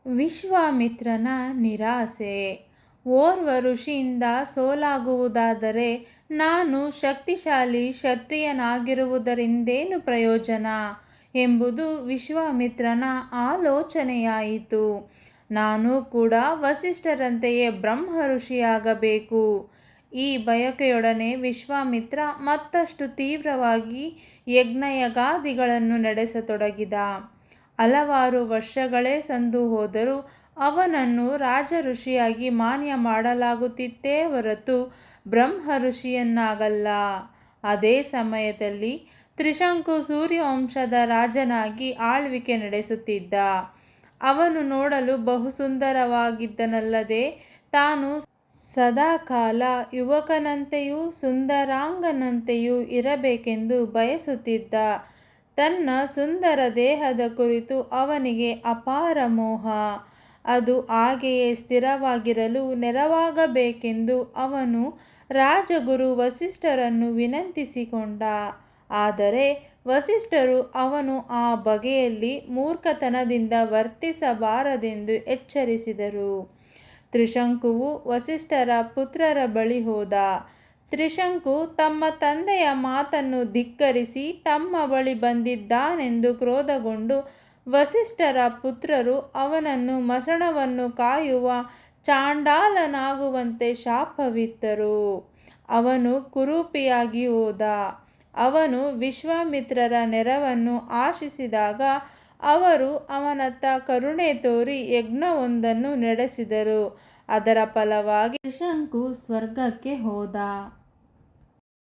ವಿಶ್ವಾಮಿತ್ರನ ನಿರಾಸೆ. ಓರ್ವ ಋಷಿಯಿಂದ ಸೋಲಾಗುವುದಾದರೆ ನಾನು ಶಕ್ತಿಶಾಲಿ ಕ್ಷತ್ರಿಯನಾಗಿರುವುದರಿಂದೇನು ಪ್ರಯೋಜನ ಎಂಬುದು ವಿಶ್ವಾಮಿತ್ರನ ಆಲೋಚನೆಯಾಯಿತು. ನಾನು ಕೂಡ ವಸಿಷ್ಠರಂತೆಯೇ ಬ್ರಹ್ಮ ಋಷಿಯಾಗಬೇಕು. ಈ ಬಯಕೆಯೊಡನೆ ವಿಶ್ವಾಮಿತ್ರ ಮತ್ತಷ್ಟು ತೀವ್ರವಾಗಿ ಯಜ್ಞಯಾಗಾದಿಗಳನ್ನು ನಡೆಸತೊಡಗಿದ. ಹಲವಾರು ವರ್ಷಗಳೇ ಸಂದು ಹೋದರೂ ಅವನನ್ನು ರಾಜ ಋಷಿಯಾಗಿ ಮಾನ್ಯ ಮಾಡಲಾಗುತ್ತಿತ್ತೇ ಹೊರತು ಬ್ರಹ್ಮ ಋಷಿಯನ್ನಾಗಲ್ಲ. ಅದೇ ಸಮಯದಲ್ಲಿ ತ್ರಿಶಂಕು ಸೂರ್ಯವಂಶದ ರಾಜನಾಗಿ ಆಳ್ವಿಕೆ ನಡೆಸುತ್ತಿದ್ದ. ಅವನು ನೋಡಲು ಬಹು ಸುಂದರವಾಗಿದ್ದನಲ್ಲದೆ ತಾನು ಸದಾಕಾಲ ಯುವಕನಂತೆಯೂ ಸುಂದರಾಂಗನಂತೆಯೂ ಇರಬೇಕೆಂದು ಬಯಸುತ್ತಿದ್ದ. ತನ್ನ ಸುಂದರ ದೇಹದ ಕುರಿತು ಅವನಿಗೆ ಅಪಾರ ಮೋಹ. ಅದು ಹಾಗೆಯೇ ಸ್ಥಿರವಾಗಿರಲು ನೆರವಾಗಬೇಕೆಂದು ಅವನು ರಾಜಗುರು ವಸಿಷ್ಠರನ್ನು ವಿನಂತಿಸಿಕೊಂಡ. ಆದರೆ ವಸಿಷ್ಠರು ಅವನು ಆ ಬಗೆಯಲ್ಲಿ ಮೂರ್ಖತನದಿಂದ ವರ್ತಿಸಬಾರದೆಂದು ಎಚ್ಚರಿಸಿದರು. ತ್ರಿಶಂಕುವು ವಸಿಷ್ಠರ ಪುತ್ರರ ಬಳಿ ಹೋದ. ತ್ರಿಶಂಕು ತಮ್ಮ ತಂದೆಯ ಮಾತನ್ನು ಧಿಕ್ಕರಿಸಿ ತಮ್ಮ ಬಳಿ ಬಂದಿದ್ದಾನೆಂದು ಕ್ರೋಧಗೊಂಡು ವಸಿಷ್ಠರ ಪುತ್ರರು ಅವನನ್ನು ಮಸಣವನ್ನು ಕಾಯುವ ಚಾಂಡಾಲನಾಗುವಂತೆ ಶಾಪವಿತ್ತರು. ಅವನು ಕುರೂಪಿಯಾಗಿ ಹೋದ. ಅವನು ವಿಶ್ವಾಮಿತ್ರರ ನೆರವನ್ನು ಆಶಿಸಿದಾಗ ಅವರು ಅವನತ್ತ ಕರುಣೆ ತೋರಿ ಯಜ್ಞವೊಂದನ್ನು ನಡೆಸಿದರು. ಅದರ ಫಲವಾಗಿ ತ್ರಿಶಂಕು ಸ್ವರ್ಗಕ್ಕೆ ಹೋದ.